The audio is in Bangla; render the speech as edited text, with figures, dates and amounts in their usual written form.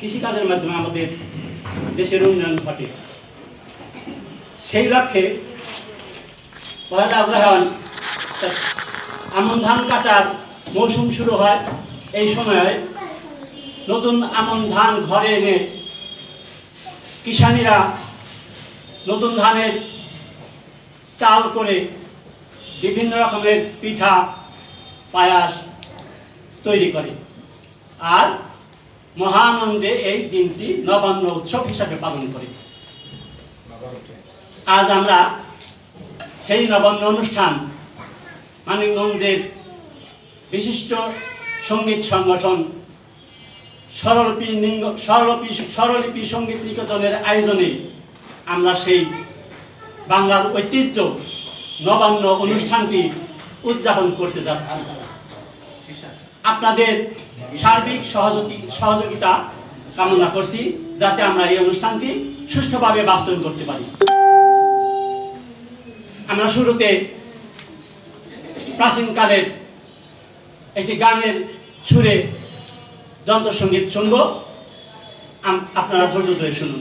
কৃষিকাজের মাধ্যমে আমাদের দেশের উন্নয়ন ঘটে। সেই লক্ষ্যে পয়লা অগ্রহায়ণ আমন ধান কাটার মৌসুম শুরু হয়। এই সময়ে নতুন আমন ধান ঘরে এনে কিষানীরা নতুন ধানের চাল করে বিভিন্ন রকমের পিঠা পায়াস তৈরি করে, আর মহানন্দে এই দিনটি নবান্ন উৎসব হিসাবে পালন করে। আজ আমরা সেই নবান্ন অনুষ্ঠান মানিকগঞ্জের বিশিষ্ট সঙ্গীত সংগঠন স্বরলিপি সঙ্গীত নিকেতনের আয়োজনে আমরা সেই বাংলার ঐতিহ্য নবান্ন অনুষ্ঠানটি উদযাপন করতে যাচ্ছি। আপনাদের সার্বিক সহযোগিতা কামনা করছি, যাতে আমরা এই অনুষ্ঠানটি সুষ্ঠুভাবে বাস্তবায়ন করতে পারি। আমরা শুরুতে প্রাচীনকালের একটি গানের সুরে যন্ত্রসঙ্গীত শুনব, আপনারা ধৈর্য ধরে শুনুন।